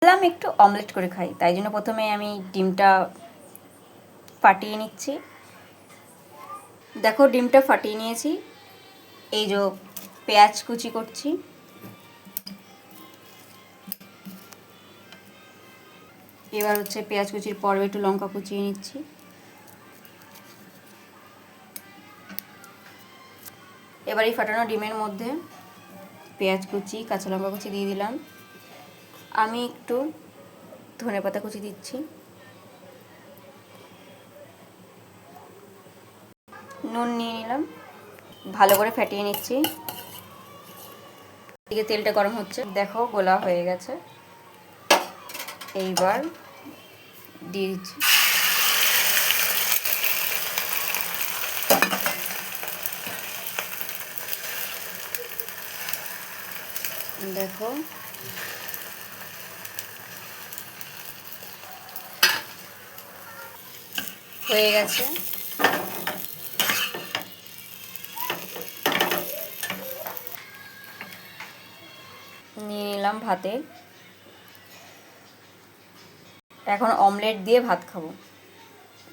ভাবলাম একটু অমলেট করে খাই, তাই জন্য প্রথমে আমি ডিমটা ফাটিয়ে নিচ্ছি। দেখো ডিমটা ফাটিয়ে নিয়েছি। এই যে পেঁয়াজ কুচি করছি, এবার হচ্ছে পেঁয়াজ কুচির পরে একটু লঙ্কা কুচিয়ে নিচ্ছি। এবার এই ফাটানো ডিমের মধ্যে পেঁয়াজ কুচি কাঁচা লঙ্কা কুচি দিয়ে দিলাম। আমি একটু ধনেপাতা কুচি দিচ্ছি, নুন নিয়ে নিলাম, ভালো করে ফেটিয়ে নিচ্ছি। এদিকে তেলটা গরম হচ্ছে, দেখো গোলা হয়ে গেছে। এইবার দিয়ে দিচ্ছি। দেখো হয়ে গেছে। নিয়ে নিলাম ভাতে। এখন অমলেট দিয়ে ভাত খাবো।